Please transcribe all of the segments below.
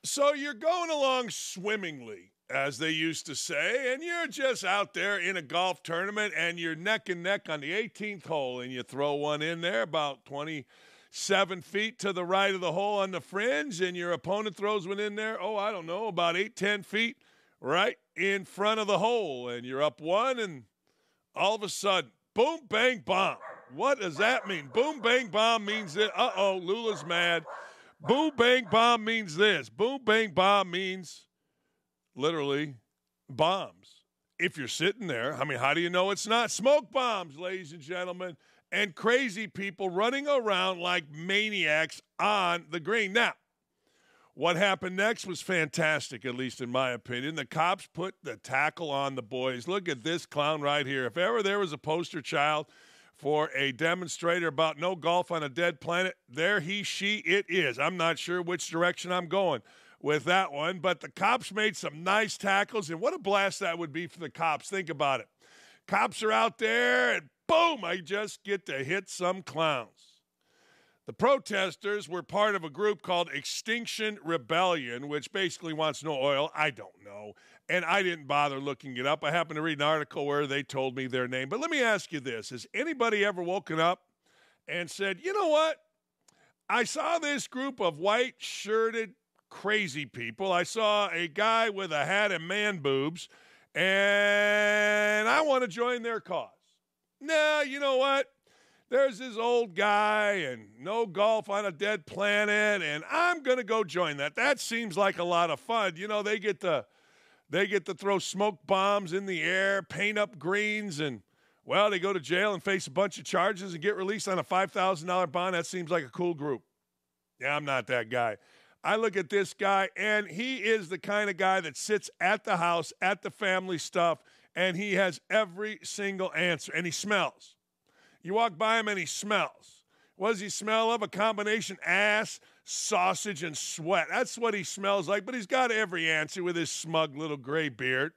So you're going along swimmingly, as they used to say, and you're just out there in a golf tournament and you're neck and neck on the 18th hole and you throw one in there about 27 feet to the right of the hole on the fringe, and your opponent throws one in there, I don't know, about 8-10 feet right in front of the hole, and you're up one, and all of a sudden, boom, bang, bomb. What does that mean? Boom, bang, bomb means that, Lula's mad. Boom, bang, bomb means this. Boom, bang, bomb means literally bombs. If you're sitting there, how do you know it's not? Smoke bombs, ladies and gentlemen, and crazy people running around like maniacs on the green. Now, what happened next was fantastic, at least in my opinion. The cops put the tackle on the boys. Look at this clown right here. If ever there was a poster child for a demonstrator about no golf on a dead planet, there it is. I'm not sure which direction I'm going with that one, but the cops made some nice tackles, and what a blast that would be for the cops. Think about it. Cops are out there, and boom, I just get to hit some clowns. The protesters were part of a group called Extinction Rebellion, which basically wants no oil. I don't know. And I didn't bother looking it up. I happened to read an article where they told me their name. But let me ask you this. Has anybody ever woken up and said, you know what? I saw this group of white-shirted crazy people. I saw a guy with a hat and man boobs, and I want to join their cause. Nah, you know what? There's this old guy and no golf on a dead planet, and I'm going to go join that. That seems like a lot of fun. You know, they get to throw smoke bombs in the air, paint up greens, and, well, they go to jail and face a bunch of charges and get released on a $5,000 bond. That seems like a cool group. Yeah, I'm not that guy. I look at this guy, and he is the kind of guy that sits at the house, at the family stuff, and he has every single answer, and he smells. You walk by him and he smells. What does he smell of? A combination ass, sausage, and sweat. That's what he smells like, but he's got every answer with his smug little gray beard.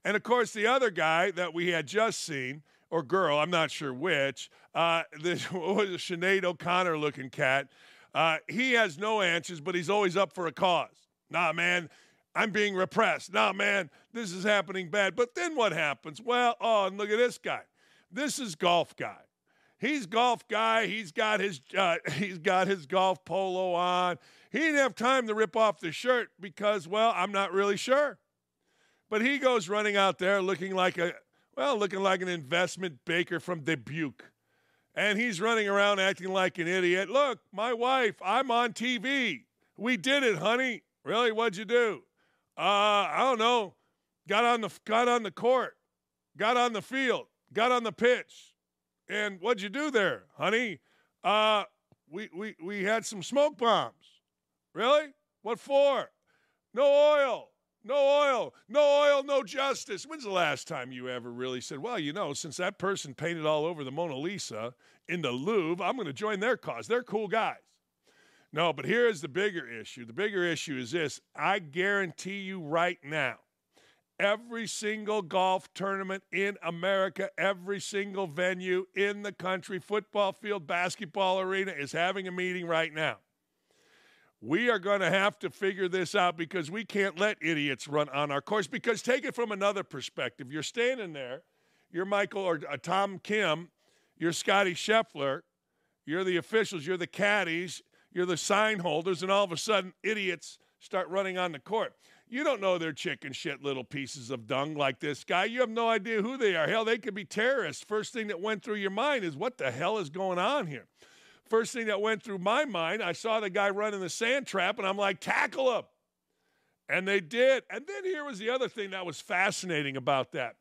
And, of course, the other guy that we had just seen, or girl, I'm not sure which, this was a Sinead O'Connor-looking cat. He has no answers, but he's always up for a cause. Nah, man, I'm being repressed. Nah, man, this is happening bad. But then what happens? Well, and look at this guy. This is golf guy. He's golf guy. He's got his golf polo on. He didn't have time to rip off the shirt because, well, I'm not really sure. But he goes running out there looking like an investment banker from Dubuque. And he's running around acting like an idiot. Look, my wife, I'm on TV. We did it, honey. Really? What'd you do? I don't know. Got on the court. Got on the field. Got on the pitch. And what'd you do there, honey? We had some smoke bombs. Really? What for? No oil. No oil. No oil, no justice. When's the last time you ever really said, well, you know, since that person painted all over the Mona Lisa in the Louvre, I'm going to join their cause. They're cool guys. No, but here's the bigger issue. The bigger issue is this. I guarantee you right now, every single golf tournament in America, every single venue in the country, football field, basketball arena, is having a meeting right now. We are going to have to figure this out because we can't let idiots run on our course. Because take it from another perspective. You're standing there. You're Michael or Tom Kim. You're Scotty Scheffler. You're the officials. You're the caddies. You're the sign holders. And all of a sudden, idiots start running on the court. You don't know they're chicken shit little pieces of dung like this guy. You have no idea who they are. Hell, they could be terrorists. First thing that went through your mind is, what the hell is going on here? First thing that went through my mind, I saw the guy running the sand trap, and I'm like, tackle him. And they did. And then here was the other thing that was fascinating about that.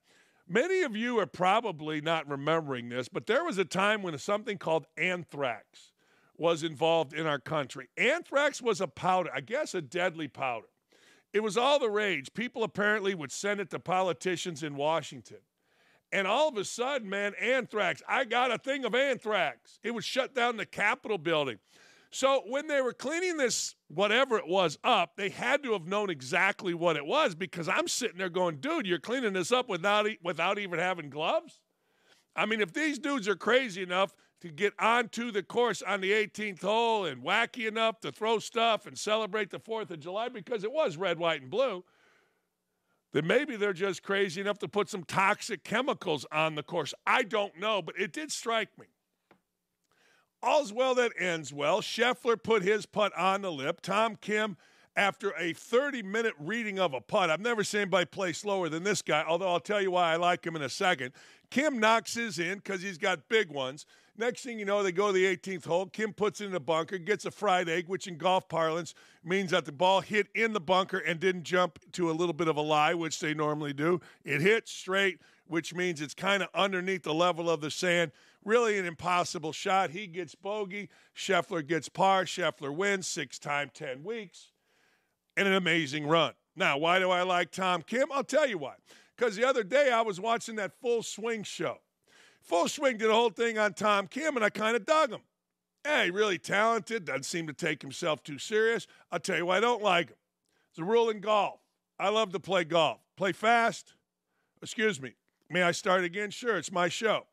Many of you are probably not remembering this, but there was a time when something called anthrax was involved in our country. Anthrax was a powder, I guess a deadly powder. It was all the rage. People apparently would send it to politicians in Washington. And all of a sudden, man, anthrax, I got a thing of anthrax. It would shut down the Capitol building. So when they were cleaning this, whatever it was, up, they had to have known exactly what it was, because I'm sitting there going, dude, you're cleaning this up without even having gloves? I mean, if these dudes are crazy enough to get onto the course on the 18th hole and wacky enough to throw stuff and celebrate the 4th of July because it was red, white, and blue, then maybe they're just crazy enough to put some toxic chemicals on the course. I don't know, but it did strike me. All's well that ends well. Scheffler put his putt on the lip. Tom Kim, after a 30-minute reading of a putt, I've never seen anybody play slower than this guy, although I'll tell you why I like him in a second. Kim knocks his in because he's got big ones. Next thing you know, they go to the 18th hole. Kim puts it in the bunker, gets a fried egg, which in golf parlance means that the ball hit in the bunker and didn't jump to a little bit of a lie, which they normally do. It hit straight, which means it's kind of underneath the level of the sand. Really an impossible shot. He gets bogey. Scheffler gets par. Scheffler wins 6 times 10 weeks. And an amazing run. Now, why do I like Tom Kim? I'll tell you why. Because the other day I was watching that Full Swing show. Full Swing did a whole thing on Tom Kim, and I kind of dug him. Hey, really talented, doesn't seem to take himself too serious. I'll tell you why I don't like him. It's a rule in golf. I love to play golf. Play fast. Excuse me. May I start again? Sure, it's my show.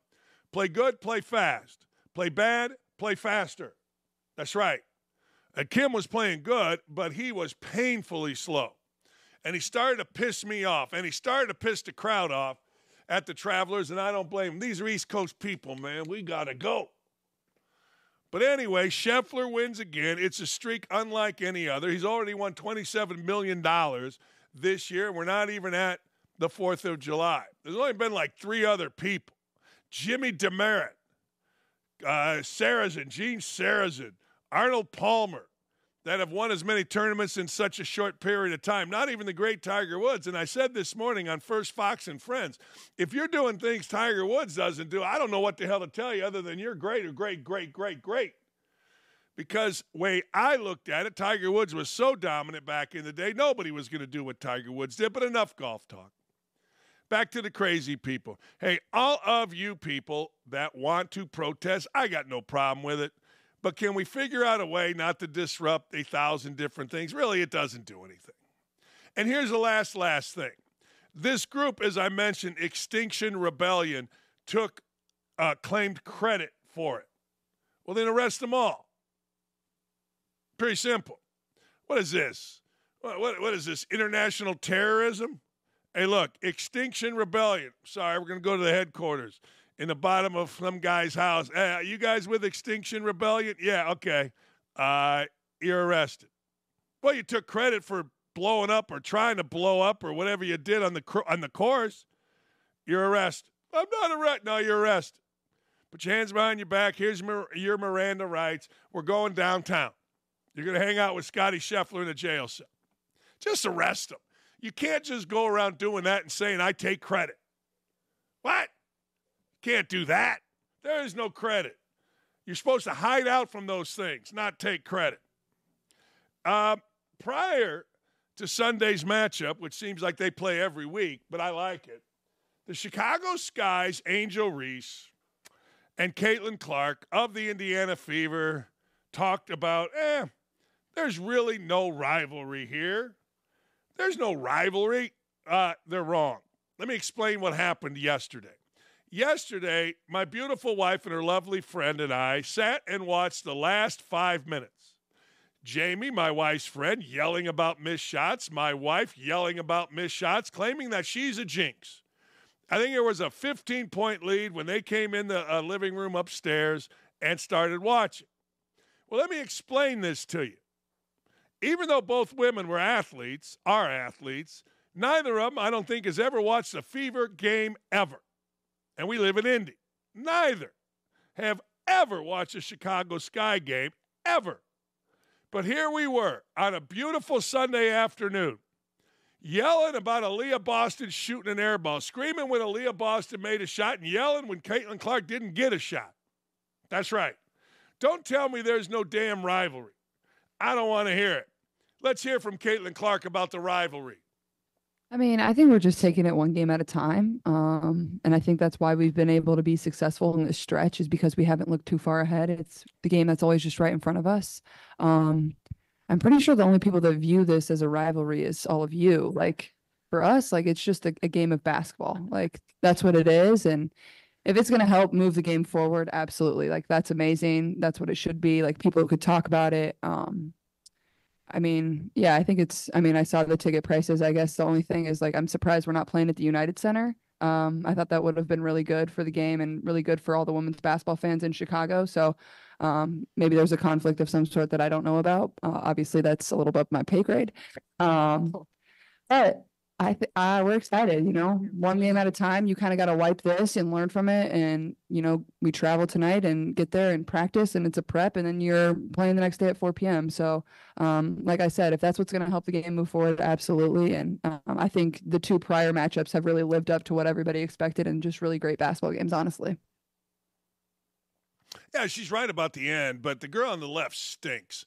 Play good, play fast. Play bad, play faster. That's right. And Kim was playing good, but he was painfully slow. And he started to piss me off, and he started to piss the crowd off at the Travelers, and I don't blame him. These are East Coast people, man. We got to go. But anyway, Scheffler wins again. It's a streak unlike any other. He's already won $27 million this year. We're not even at the 4th of July. There's only been like 3 other people. Jimmy Demaret, Sarazen, Gene Sarazen, Arnold Palmer, that have won as many tournaments in such a short period of time. Not even the great Tiger Woods. And I said this morning on First Fox and Friends, if you're doing things Tiger Woods doesn't do, I don't know what the hell to tell you other than you're great or great, great, great, great. Because way I looked at it, Tiger Woods was so dominant back in the day, nobody was going to do what Tiger Woods did, but enough golf talk. Back to the crazy people. Hey, all of you people that want to protest, I got no problem with it. But can we figure out a way not to disrupt 1,000 different things? Really, it doesn't do anything. And here's the last thing. This group, as I mentioned, Extinction Rebellion, claimed credit for it. Well, then arrest them all. Pretty simple. What is this? What is this, international terrorism? Hey, look, Extinction Rebellion. Sorry, we're going to go to the headquarters. In the bottom of some guy's house. Hey, you guys with Extinction Rebellion? Yeah, okay. You're arrested. Well, you took credit for blowing up or trying to blow up or whatever you did on the course. You're arrested. I'm not arrested. No, you're arrested. Put your hands behind your back. Here's your Miranda rights. We're going downtown. You're going to hang out with Scotty Scheffler in a jail cell. Just arrest him. You can't just go around doing that and saying, I take credit. What? Can't do that. There is no credit. You're supposed to hide out from those things, not take credit. Prior to Sunday's matchup, which seems like they play every week, but I like it, the Chicago Sky's Angel Reese and Caitlin Clark of the Indiana Fever talked about, there's really no rivalry here. There's no rivalry. They're wrong. Let me explain what happened yesterday. Yesterday, my beautiful wife and her lovely friend and I sat and watched the last 5 minutes. Jamie, my wife's friend, yelling about missed shots. My wife yelling about missed shots, claiming that she's a jinx. I think there was a 15-point lead when they came in the living room upstairs and started watching. Well, let me explain this to you. Even though both women were athletes, are athletes, neither of them, I don't think, has ever watched a Fever game ever. And we live in Indy. Neither have ever watched a Chicago Sky game, ever. But here we were on a beautiful Sunday afternoon, yelling about Aaliyah Boston shooting an air ball, screaming when Aaliyah Boston made a shot, and yelling when Caitlin Clark didn't get a shot. That's right. Don't tell me there's no damn rivalry. I don't want to hear it. Let's hear from Caitlin Clark about the rivalry. I mean, I think we're just taking it one game at a time. And I think that's why we've been able to be successful in this stretch, is because we haven't looked too far ahead. It's the game that's always just right in front of us. I'm pretty sure the only people that view this as a rivalry is all of you. Like, for us, like, it's just a game of basketball. Like, that's what it is. And If it's going to help move the game forward, absolutely. Like that's amazing. That's what it should be. Like people could talk about it. I mean, yeah, I think I mean, I saw the ticket prices. I guess the only thing is like I'm surprised we're not playing at the United Center. I thought that would have been really good for the game and really good for all the women's basketball fans in Chicago. So maybe there's a conflict of some sort that I don't know about. Obviously, that's a little above my pay grade. Um, but we're excited, one game at a time. You kind of got to wipe this and learn from it. And, we travel tonight and get there and practice, and it's a prep, and then you're playing the next day at 4 p.m. So, like I said, if that's what's going to help the game move forward, absolutely. And I think the two prior matchups have really lived up to what everybody expected and just really great basketball games, honestly. Yeah, she's right about the end, but the girl on the left stinks.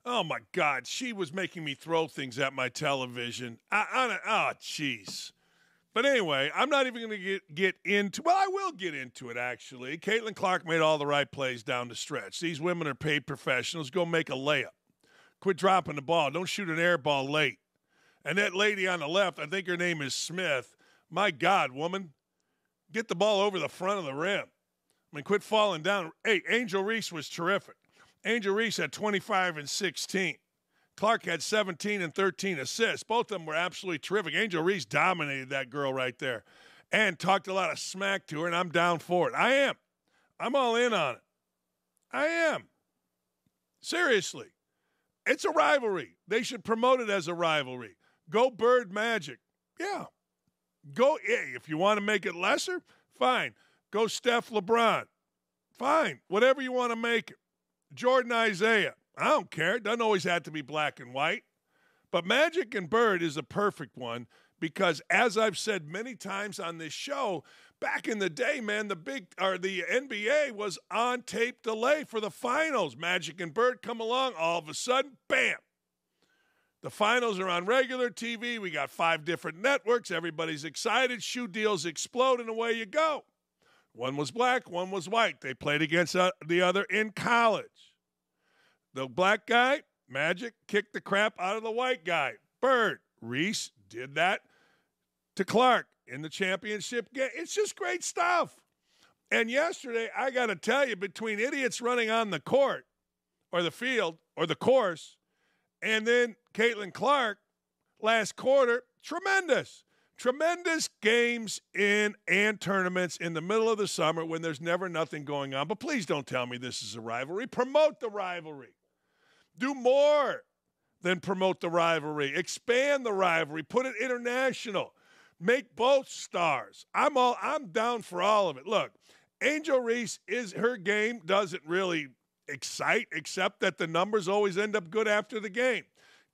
Oh, my God. She was making me throw things at my television. Oh, jeez. But anyway, I'm not even going to get into – well, I will get into it, actually. Caitlin Clark made all the right plays down the stretch. These women are paid professionals. Go make a layup. Quit dropping the ball. Don't shoot an air ball late. And that lady on the left, I think her name is Smith. My God, woman, get the ball over the front of the rim. I mean, quit falling down. Hey, Angel Reese was terrific. Angel Reese had 25 and 16. Clark had 17 and 13 assists. Both of them were absolutely terrific. Angel Reese dominated that girl right there and talked a lot of smack to her, and I'm down for it. I am. I'm all in on it. I am. Seriously. It's a rivalry. They should promote it as a rivalry. Go Bird Magic. Yeah. Go, hey, if you want to make it lesser, fine. Go Steph LeBron. Fine. Whatever you want to make it. Jordan Isaiah. I don't care. It doesn't always have to be black and white. But Magic and Bird is a perfect one because, as I've said many times on this show, back in the day, man, the NBA was on tape delay for the finals. Magic and Bird come along, all of a sudden, bam. The finals are on regular TV. We got 5 different networks. Everybody's excited. Shoe deals explode, and away you go. One was black, one was white. They played against the other in college. The black guy, Magic, kicked the crap out of the white guy. Bird, Reese did that to Clark in the championship game. It's just great stuff. And yesterday, I got to tell you, between idiots running on the court or the field or the course and then Caitlin Clark last quarter, tremendous. Tremendous games and tournaments in the middle of the summer when there's never nothing going on. But please don't tell me this is a rivalry. Promote the rivalry. Do more than promote the rivalry. Expand the rivalry. Put it international. Make both stars. I'm down for all of it. Look, Angel Reese, her game doesn't really excite, except that the numbers always end up good after the game.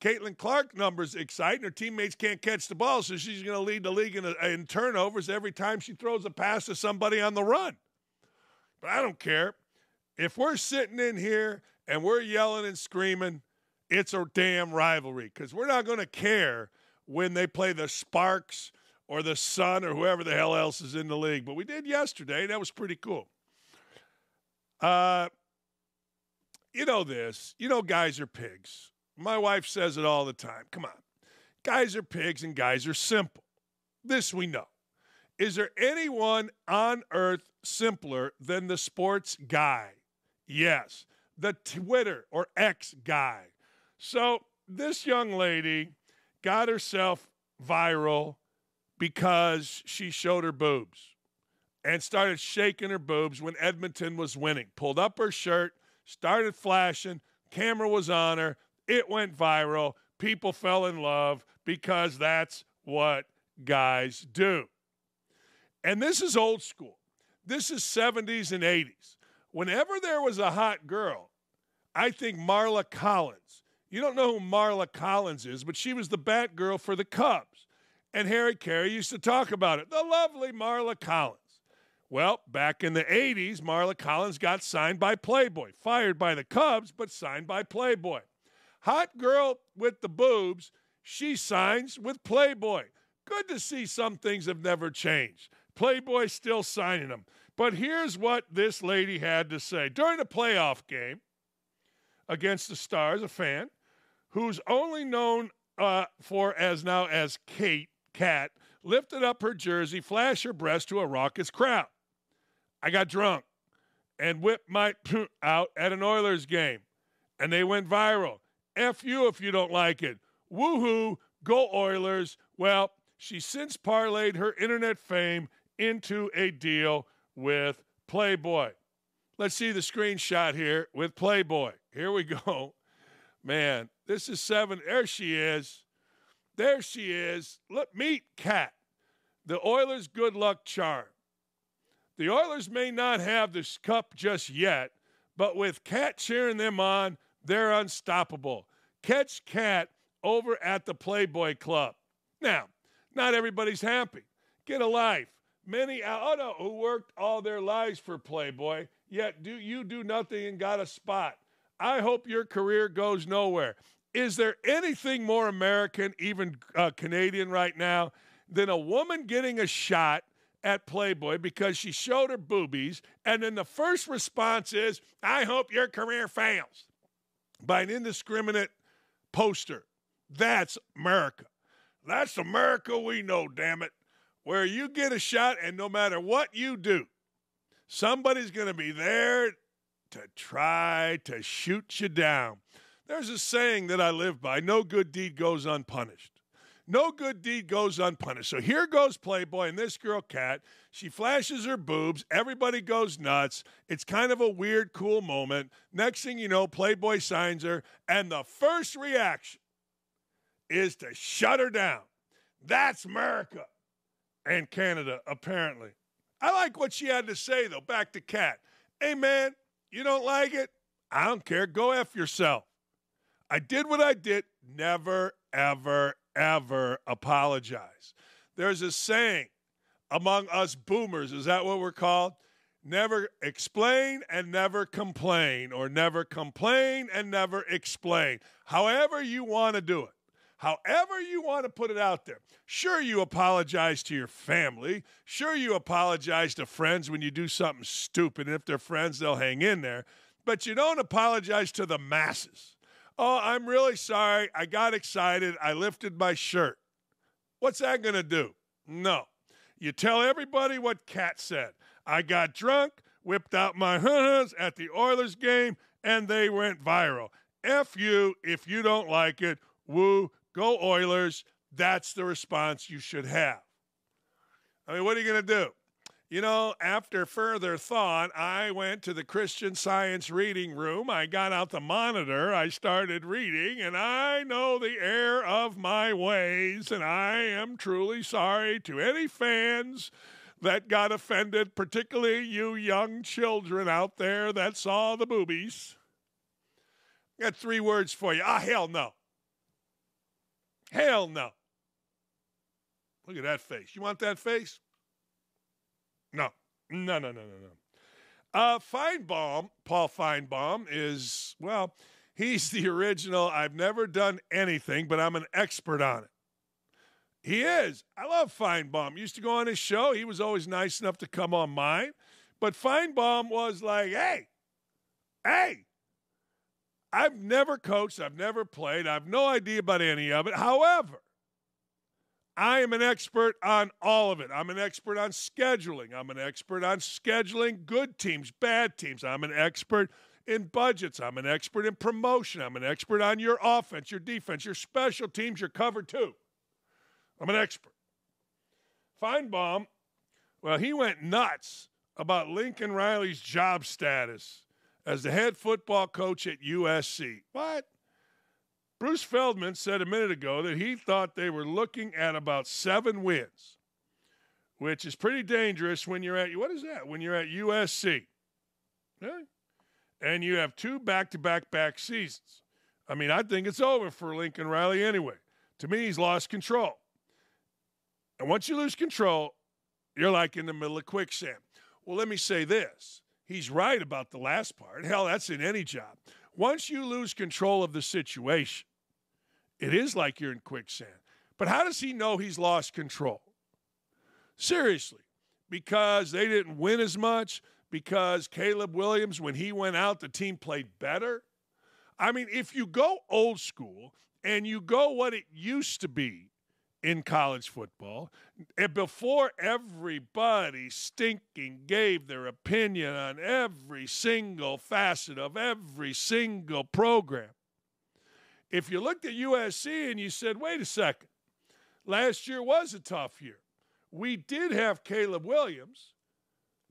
Caitlin Clark numbers excite, and her teammates can't catch the ball, so she's going to lead the league in turnovers every time she throws a pass to somebody on the run. But I don't care. If we're sitting in here and we're yelling and screaming, it's a damn rivalry because we're not going to care when they play the Sparks or the Sun or whoever the hell else is in the league. But we did yesterday. That was pretty cool. You know this. You know guys are pigs. My wife says it all the time. Come on. Guys are pigs and guys are simple. This we know. Is there anyone on earth simpler than the sports guy? Yes. The Twitter or X guy. So this young lady got herself viral because she showed her boobs and started shaking her boobs when Edmonton was winning. Pulled up her shirt, started flashing, camera was on her. It went viral. People fell in love because that's what guys do. And this is old school. This is 70s and 80s. Whenever there was a hot girl, I think Marla Collins. You don't know who Marla Collins is, but she was the bat girl for the Cubs. And Harry Carey used to talk about it. The lovely Marla Collins. Well, back in the 80s, Marla Collins got signed by Playboy. Fired by the Cubs, but signed by Playboy. Hot girl with the boobs, she signs with Playboy. Good to see some things have never changed. Playboy's still signing them. But here's what this lady had to say. During a playoff game against the Stars, a fan, who's only known as Kat, lifted up her jersey, flashed her breast to a raucous crowd. I got drunk and whipped my out at an Oilers game, and they went viral. F you if you don't like it. Woohoo, go Oilers. Well, she's since parlayed her internet fame into a deal with Playboy. Let's see the screenshot here with Playboy. Here we go. Man, this is 7. There she is. There she is. Look, meet Kat, the Oilers' good luck charm. The Oilers may not have this cup just yet, but with Kat cheering them on, they're unstoppable. Catch Kat over at the Playboy Club. Now, not everybody's happy. Get a life. Many who worked all their lives for Playboy, yet you do nothing and got a spot. I hope your career goes nowhere. Is there anything more American, even Canadian right now, than a woman getting a shot at Playboy because she showed her boobies, and then the first response is, I hope your career fails, by an indiscriminate poster? That's America. That's America we know, damn it, where you get a shot, and no matter what you do, somebody's going to be there to try to shoot you down. There's a saying that I live by, no good deed goes unpunished. No good deed goes unpunished. So here goes Playboy and this girl, Kat. She flashes her boobs. Everybody goes nuts. It's kind of a weird, cool moment. Next thing you know, Playboy signs her, and the first reaction is to shut her down. That's America and Canada, apparently. I like what she had to say, though. Back to Kat. Hey, man, you don't like it? I don't care. Go F yourself. I did what I did. Never, ever, ever apologize. There's a saying among us boomers, is that what we're called? Never explain and never complain, or never complain and never explain. However you want to do it. However you want to put it out there. Sure, you apologize to your family. Sure, you apologize to friends when you do something stupid, and if they're friends, they'll hang in there. But you don't apologize to the masses. Oh, I'm really sorry. I got excited. I lifted my shirt. What's that going to do? No. You tell everybody what Kat said. I got drunk, whipped out my hunas at the Oilers game, and they went viral. F you if you don't like it. Woo, go Oilers. That's the response you should have. I mean, what are you going to do? You know, after further thought, I went to the Christian Science reading room. I got out the monitor. I started reading, and I know the error of my ways, and I am truly sorry to any fans that got offended, particularly you young children out there that saw the boobies. I got 3 words for you. Hell no. Hell no. Look at that face. You want that face? No. Feinbaum, Paul Feinbaum, is, well, he's the original, I've never done anything, but I'm an expert on it. He is. I love Feinbaum. Used to go on his show. He was always nice enough to come on mine. But Feinbaum was like, hey, I've never coached. I've never played. I have no idea about any of it. However, I am an expert on all of it. I'm an expert on scheduling. I'm an expert on scheduling good teams, bad teams. I'm an expert in budgets. I'm an expert in promotion. I'm an expert on your offense, your defense, your special teams, your cover two. I'm an expert. Feinbaum, well, he went nuts about Lincoln Riley's job status as the head football coach at USC. What? Bruce Feldman said a minute ago that he thought they were looking at about 7 wins, which is pretty dangerous when you're at, what is that? When you're at USC. Really? And you have 2 back-to-back seasons. I mean, I think it's over for Lincoln Riley anyway. To me, he's lost control. And once you lose control, you're like in the middle of quicksand. Well, let me say this. He's right about the last part. Hell, that's in any job. Once you lose control of the situation, it is like you're in quicksand. But how does he know he's lost control? Seriously, because they didn't win as much, because Caleb Williams, when he went out, the team played better. I mean, if you go old school and you go what it used to be in college football. And before everybody stinking gave their opinion on every single facet of every single program, if you looked at USC and you said, wait a second, last year was a tough year. We did have Caleb Williams,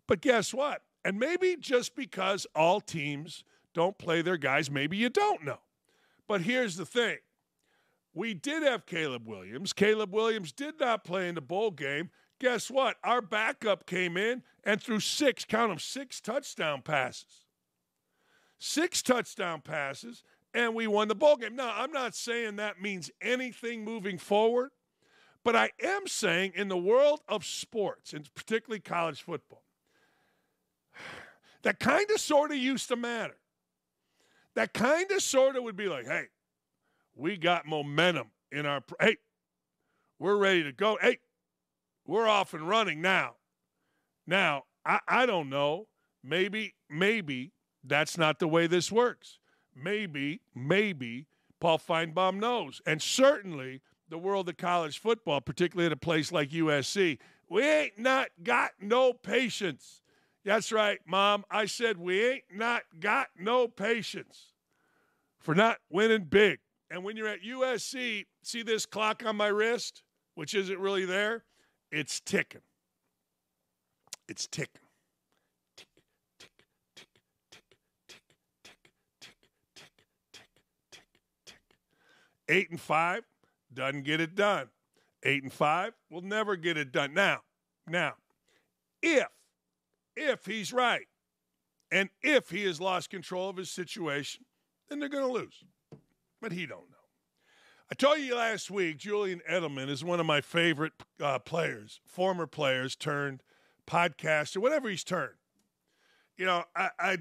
but guess what? And maybe just because all teams don't play their guys, maybe you don't know. But here's the thing. We did have Caleb Williams. Caleb Williams did not play in the bowl game. Guess what? Our backup came in and threw 6 touchdown passes. 6 touchdown passes, and we won the bowl game. Now, I'm not saying that means anything moving forward, but I am saying in the world of sports, and particularly college football, that kind of sort of used to matter. That kind of sort of would be like, hey, we got momentum in our – hey, we're ready to go. Hey, we're off and running now. Now, I don't know. Maybe that's not the way this works. Maybe Paul Feinbaum knows. And certainly the world of college football, particularly at a place like USC, we ain't not got no patience. That's right, Mom. I said we ain't not got no patience for not winning big. And when you're at USC, see this clock on my wrist, which isn't really there? It's ticking. It's ticking. Tick, tick, tick, tick, tick, tick, tick, tick, tick, tick, tick. 8-5 doesn't get it done. 8-5 will never get it done. Now, if he's right, and if he has lost control of his situation, then they're going to lose. But he don't know. I told you last week, Julian Edelman is one of my favorite players, former players turned podcaster, whatever he's turned. You know,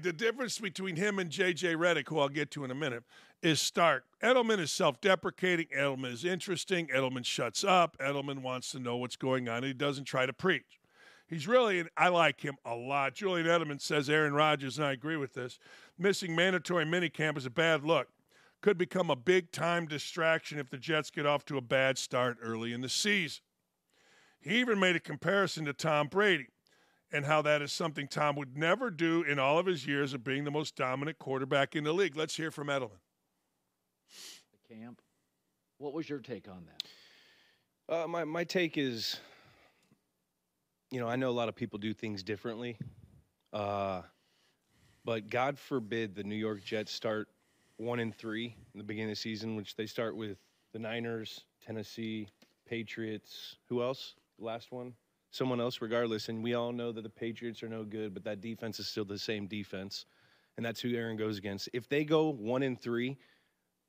the difference between him and J.J. Redick, who I'll get to in a minute, is stark. Edelman is self-deprecating. Edelman is interesting. Edelman shuts up. Edelman wants to know what's going on. He doesn't try to preach. He's really, and I like him a lot. Julian Edelman says Aaron Rodgers, and I agree with this, missing mandatory minicamp is a bad look. Could become a big-time distraction if the Jets get off to a bad start early in the season. He even made a comparison to Tom Brady and how that is something Tom would never do in all of his years of being the most dominant quarterback in the league. Let's hear from Edelman. The camp. What was your take on that? My take is, I know a lot of people do things differently, but God forbid the New York Jets start 1-3 in the beginning of the season, which they start with the Niners, Tennessee, Patriots. Who else? The last one? Someone else, regardless. And we all know that the Patriots are no good, but that defense is still the same defense. And that's who Aaron goes against. If they go 1-3,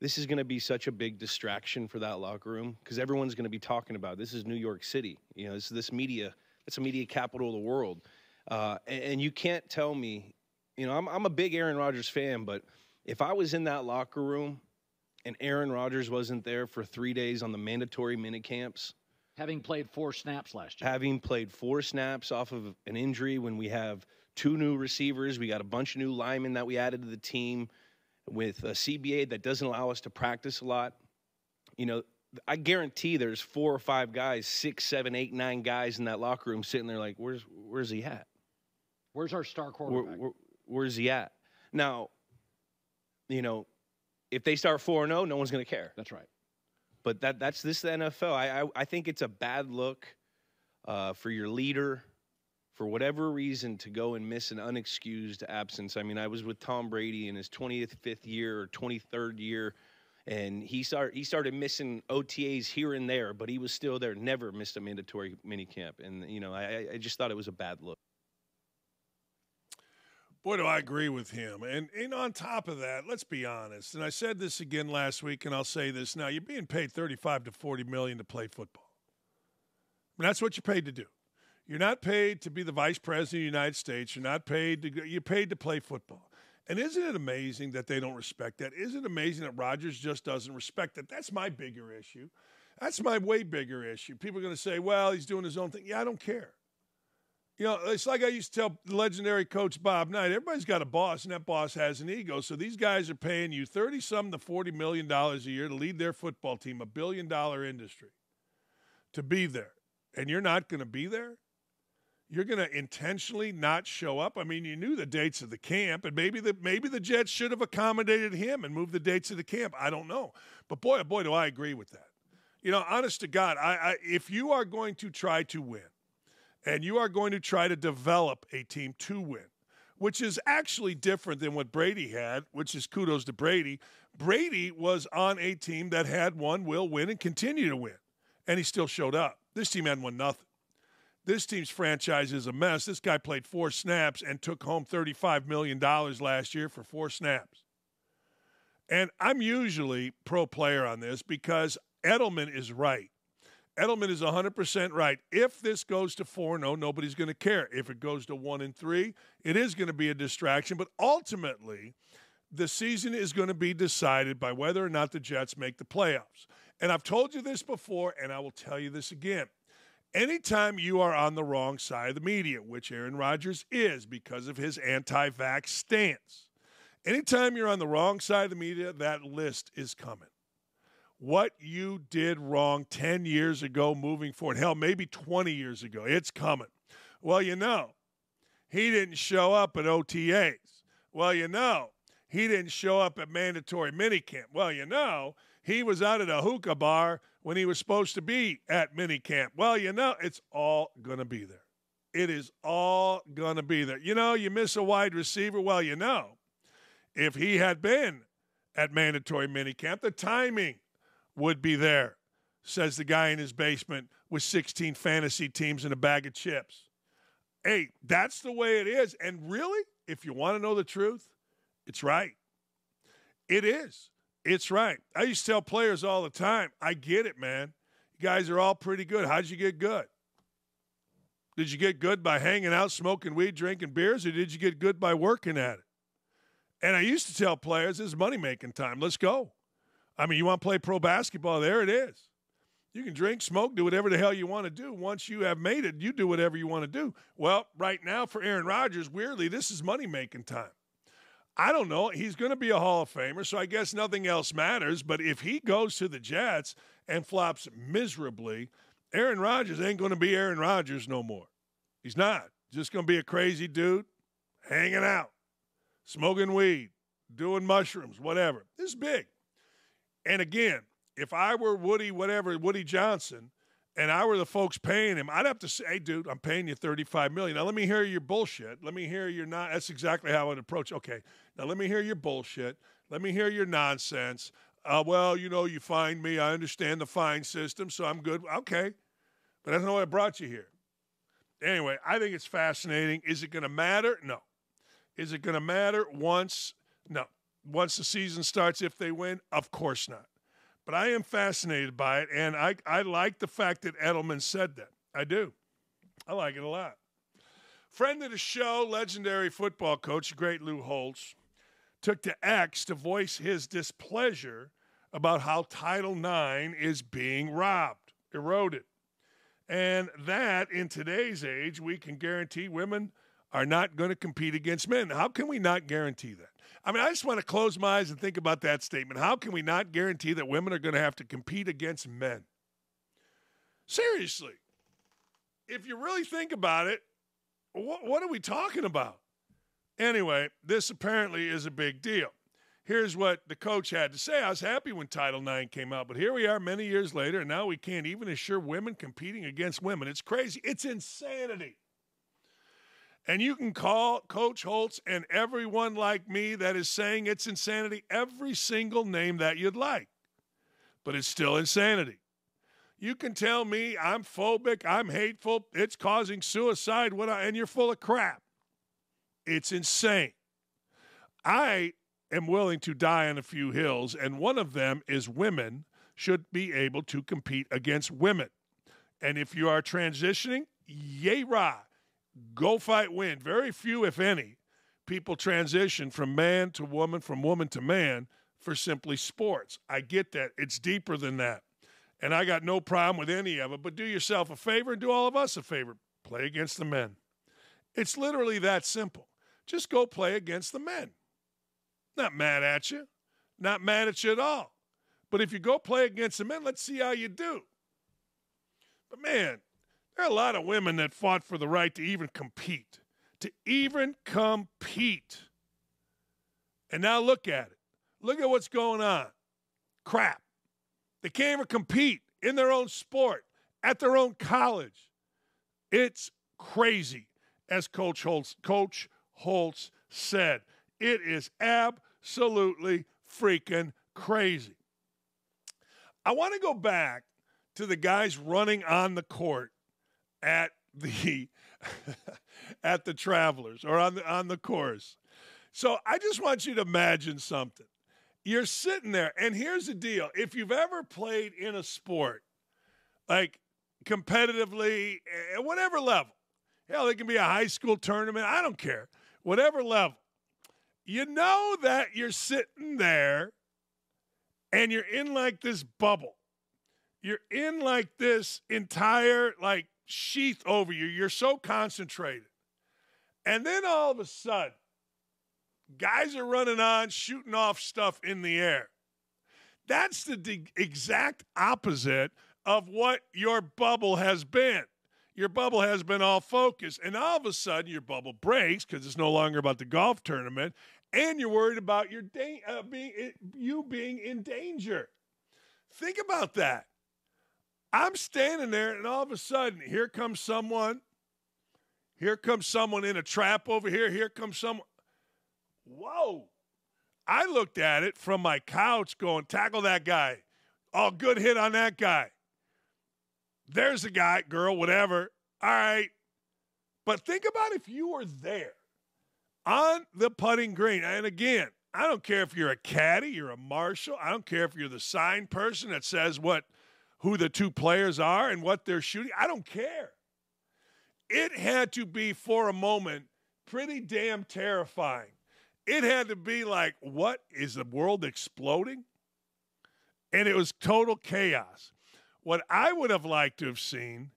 this is going to be such a big distraction for that locker room because everyone's going to be talking about this is New York City. This media. It's a media capital of the world. And you can't tell me, I'm a big Aaron Rodgers fan, but if I was in that locker room and Aaron Rodgers wasn't there for 3 days on the mandatory minicamps. Having played 4 snaps last year. Having played 4 snaps off of an injury when we have 2 new receivers. We got a bunch of new linemen that we added to the team with a CBA that doesn't allow us to practice a lot. I guarantee there's 4 or 5 guys, 6, 7, 8, 9 guys in that locker room sitting there like, where's he at? Where's our star quarterback? Where's he at? Now, if they start 4-0, no one's going to care. That's right. But that's the NFL. I think it's a bad look for your leader, for whatever reason, to go and miss an unexcused absence. I mean, I was with Tom Brady in his 25th year or 23rd year, and he started missing OTAs here and there, but he was still there, never missed a mandatory minicamp. And, I just thought it was a bad look. Boy, do I agree with him. And on top of that, let's be honest, and I said this again last week, and I'll say this now, you're being paid $35 to $40 million to play football. And that's what you're paid to do. You're not paid to be the vice president of the United States. You're paid to play football. And isn't it amazing that they don't respect that? Isn't it amazing that Rodgers just doesn't respect that? That's my bigger issue. That's my way bigger issue. People are going to say, well, he's doing his own thing. Yeah, I don't care. It's like I used to tell the legendary coach Bob Knight, everybody's got a boss, and that boss has an ego. So these guys are paying you $30-some to $40 million a year to lead their football team, $1 billion industry. to be there, and you're not going to be there? You're going to intentionally not show up? I mean, you knew the dates of the camp, and maybe the Jets should have accommodated him and moved the dates of the camp. I don't know. But boy, oh boy, do I agree with that. You know, honest to God, if you are going to try to win, and you are going to try to develop a team to win, which is actually different than what Brady had, which is kudos to Brady. Brady was on a team that had won, will win, and continue to win, and he still showed up. This team hadn't won nothing. This team's franchise is a mess. This guy played 4 snaps and took home $35 million last year for 4 snaps. And I'm usually pro player on this because Edelman is right. Edelman is 100% right. If this goes to 4-0, nobody's going to care. If it goes to 1-3, it is going to be a distraction. But ultimately, the season is going to be decided by whether or not the Jets make the playoffs. And I've told you this before, and I will tell you this again. Anytime you are on the wrong side of the media, which Aaron Rodgers is because of his anti-vax stance, anytime you're on the wrong side of the media, that list is coming. What you did wrong 10 years ago moving forward, hell, maybe 20 years ago, it's coming. Well, you know, he didn't show up at OTAs. Well, you know, he didn't show up at mandatory minicamp. Well, you know, he was out at a hookah bar when he was supposed to be at minicamp. Well, you know, it's all going to be there. It is all going to be there. You know, you miss a wide receiver. Well, you know, if he had been at mandatory minicamp, the timing would be there, says the guy in his basement with 16 fantasy teams and a bag of chips. Hey, that's the way it is. And really, if you want to know the truth, it's right. It is. It's right. I used to tell players all the time, I get it, man. You guys are all pretty good. How'd you get good? Did you get good by hanging out, smoking weed, drinking beers, or did you get good by working at it? And I used to tell players, this is money-making time. Let's go. I mean, you want to play pro basketball? There it is. You can drink, smoke, do whatever the hell you want to do. Once you have made it, you do whatever you want to do. Well, right now for Aaron Rodgers, weirdly, this is money-making time. I don't know. He's going to be a Hall of Famer, so I guess nothing else matters. But if he goes to the Jets and flops miserably, Aaron Rodgers ain't going to be Aaron Rodgers no more. He's not. Just going to be a crazy dude hanging out, smoking weed, doing mushrooms, whatever. This is big. And again, if I were Woody Johnson, and I were the folks paying him, I'd have to say, hey, dude, I'm paying you $35 million. Now, let me hear your bullshit. Let me hear your that's exactly how I'd approach. Okay, now let me hear your bullshit. Let me hear your nonsense. Well, you know, you fined me. I understand the fine system, so I'm good. Okay, but that's not why I brought you here. Anyway, I think it's fascinating. Is it going to matter? No. Is it going to matter once? No. Once the season starts, if they win? Of course not. But I am fascinated by it, and I like the fact that Edelman said that. I do. I like it a lot. Friend of the show, legendary football coach, great Lou Holtz, took to X to voice his displeasure about how Title IX is being robbed, eroded. And that, in today's age, we can guarantee women are not going to compete against men. How can we not guarantee that? I mean, I just want to close my eyes and think about that statement. How can we not guarantee that women are going to have to compete against men? Seriously. If you really think about it, what are we talking about? Anyway, this apparently is a big deal. Here's what the coach had to say. I was happy when Title IX came out, but here we are many years later, and now we can't even assure women competing against women. It's crazy. It's insanity. And you can call Coach Holtz and everyone like me that is saying it's insanity every single name that you'd like. But it's still insanity. You can tell me I'm phobic, I'm hateful, it's causing suicide, and you're full of crap. It's insane. I am willing to die on a few hills, and one of them is women should be able to compete against women. And if you are transitioning, yay rah. Go fight, win. Very few, if any, people transition from man to woman, from woman to man for simply sports. I get that. It's deeper than that. And I got no problem with any of it. But do yourself a favor and do all of us a favor. Play against the men. It's literally that simple. Just go play against the men. Not mad at you. Not mad at you at all. But if you go play against the men, let's see how you do. But, man, there are a lot of women that fought for the right to even compete. And now look at it. Look at what's going on. Crap. They can't even compete in their own sport, at their own college. It's crazy, as Coach Holtz said. It is absolutely freaking crazy. I want to go back to the guys running on the court at the at the Travelers or on the course. So I just want you to imagine something. You're sitting there, and here's the deal. If you've ever played in a sport, like competitively, at whatever level, hell, it can be a high school tournament, I don't care, whatever level, you know that you're sitting there and you're in like this bubble. You're in like this entire like sheath over you. You're so concentrated. And then all of a sudden, guys are running on, shooting off stuff in the air. That's the exact opposite of what your bubble has been. Your bubble has been all focused, and all of a sudden your bubble breaks because it's no longer about the golf tournament, and you're worried about you being in danger. Think about that. I'm standing there, and all of a sudden, here comes someone. Here comes someone in a trap over here. Here comes someone. Whoa. I looked at it from my couch going, tackle that guy. Oh, good hit on that guy. There's a guy, girl, whatever. All right. But think about if you were there on the putting green. And again, I don't care if you're a caddy, you're a marshal. I don't care if you're the sign person that says who the two players are and what they're shooting. I don't care. It had to be, for a moment, pretty damn terrifying. It had to be like, what, is the world exploding? And it was total chaos. What I would have liked to have seen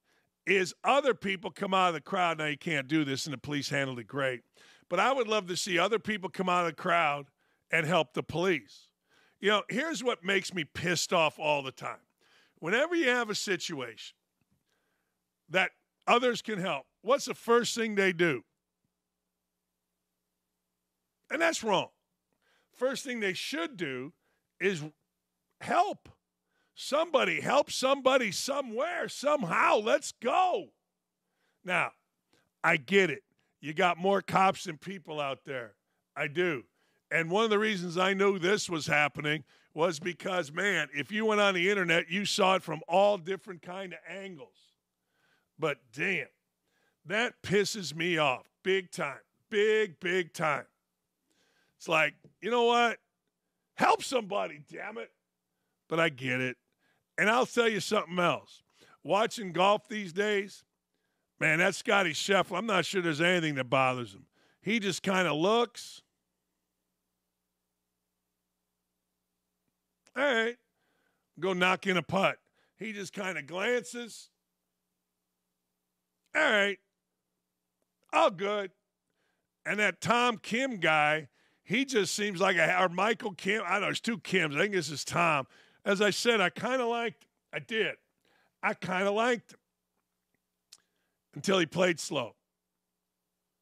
is other people come out of the crowd. Now, you can't do this, and the police handled it great. But I would love to see other people come out of the crowd and help the police. You know, here's what makes me pissed off all the time. Whenever you have a situation that others can help, what's the first thing they do? And that's wrong. First thing they should do is help. Somebody help somebody somewhere, somehow. Let's go. Now, I get it. You got more cops than people out there. I do. And one of the reasons I knew this was happening was because, man, if you went on the internet, you saw it from all different kind of angles. But damn, that pisses me off big time. Big time. It's like, you know what? Help somebody, damn it. But I get it. And I'll tell you something else. Watching golf these days, man, that Scotty Scheffler, I'm not sure there's anything that bothers him. He just kind of looks. All right, go knock in a putt. He just kind of glances. All right, all good. And that Tom Kim guy, he just seems like or Michael Kim. I don't know, there's two Kims. I think this is Tom. As I said, I kind of liked him. I did. I kind of liked him until he played slow.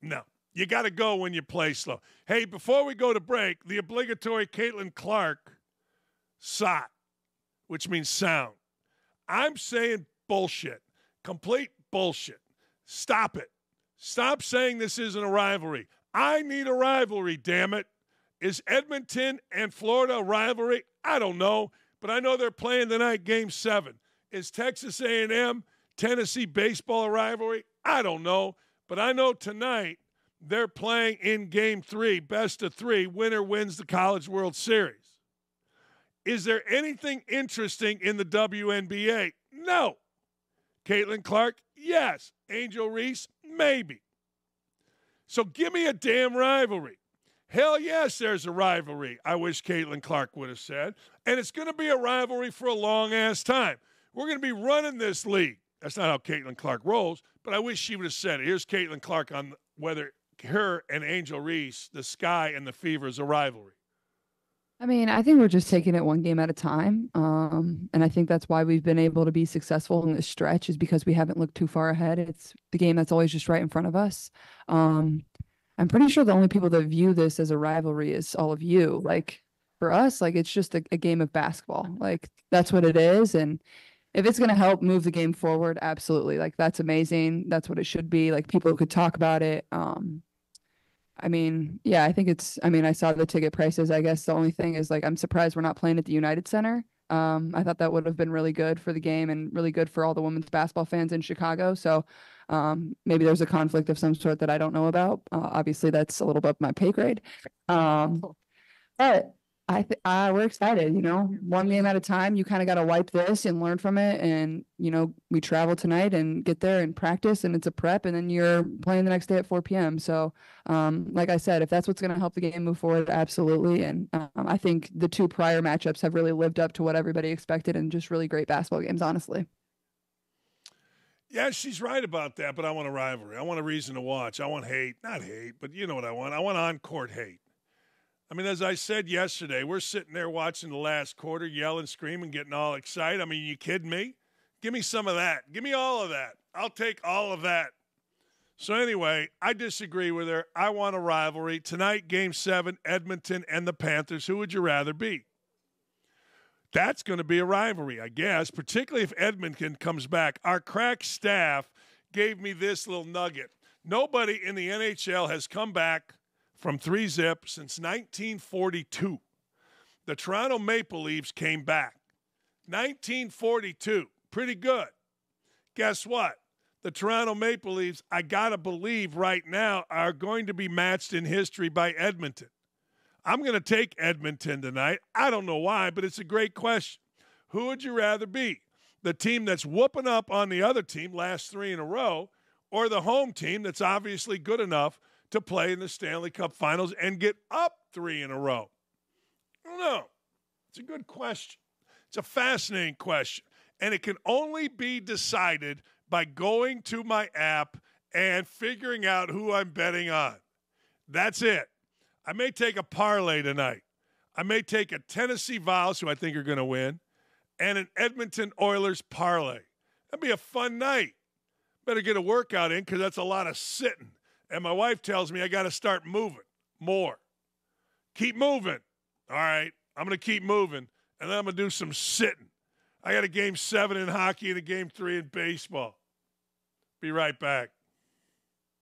No, you got to go when you play slow. Hey, before we go to break, the obligatory Caitlin Clark SOT, which means sound. I'm saying bullshit. Complete bullshit. Stop it. Stop saying this isn't a rivalry. I need a rivalry, damn it. Is Edmonton and Florida a rivalry? I don't know, but I know they're playing tonight, Game 7. Is Texas A&M, Tennessee baseball a rivalry? I don't know, but I know tonight they're playing in Game 3, best of 3. Winner wins the College World Series. Is there anything interesting in the WNBA? No. Caitlin Clark? Yes. Angel Reese? Maybe. So give me a damn rivalry. Hell yes, there's a rivalry, I wish Caitlin Clark would have said. And it's going to be a rivalry for a long-ass time. We're going to be running this league. That's not how Caitlin Clark rolls, but I wish she would have said it. Here's Caitlin Clark on whether her and Angel Reese, the Sky and the Fever, is a rivalry. I mean, I think we're just taking it one game at a time. And I think that's why we've been able to be successful in this stretch is because we haven't looked too far ahead. It's the game that's always just right in front of us. I'm pretty sure the only people that view this as a rivalry is all of you. Like for us, like it's just a game of basketball. Like that's what it is. And if it's going to help move the game forward, absolutely. Like that's amazing. That's what it should be. Like people could talk about it. I mean, yeah, I think I mean, I saw the ticket prices. I guess the only thing is like, I'm surprised we're not playing at the United Center. I thought that would have been really good for the game and really good for all the women's basketball fans in Chicago. So, maybe there's a conflict of some sort that I don't know about. Obviously that's a little bit my pay grade. But we're excited, one game at a time. You kind of got to wipe this and learn from it. And, we travel tonight and get there and practice and it's a prep and then you're playing the next day at 4 p.m. So, like I said, if that's what's going to help the game move forward, absolutely. And I think the two prior matchups have really lived up to what everybody expected and just really great basketball games, honestly. Yeah, she's right about that, but I want a rivalry. I want a reason to watch. I want hate. Not hate, but you know what I want. I want on-court hate. I mean, as I said yesterday, we're sitting there watching the last quarter, yelling, screaming, getting all excited. I mean, you kidding me? Give me some of that. Give me all of that. I'll take all of that. So anyway, I disagree with her. I want a rivalry. Tonight, Game 7, Edmonton and the Panthers. Who would you rather be? That's going to be a rivalry, I guess, particularly if Edmonton comes back. Our crack staff gave me this little nugget. Nobody in the NHL has come back from 3-zip since 1942. The Toronto Maple Leafs came back. 1942. Pretty good. Guess what? The Toronto Maple Leafs, I got to believe right now, are going to be matched in history by Edmonton. I'm going to take Edmonton tonight. I don't know why, but it's a great question. Who would you rather be? The team that's whooping up on the other team last 3 in a row, or the home team that's obviously good enough to play in the Stanley Cup Finals and get up 3 in a row? I don't know. It's a good question. It's a fascinating question. And it can only be decided by going to my app and figuring out who I'm betting on. That's it. I may take a parlay tonight. I may take a Tennessee Vols, who I think are going to win, and an Edmonton Oilers parlay. That'd be a fun night. Better get a workout in because that's a lot of sitting. And my wife tells me I got to start moving more. Keep moving. All right, I'm going to keep moving, and then I'm going to do some sitting. I got a Game 7 in hockey and a Game 3 in baseball. Be right back.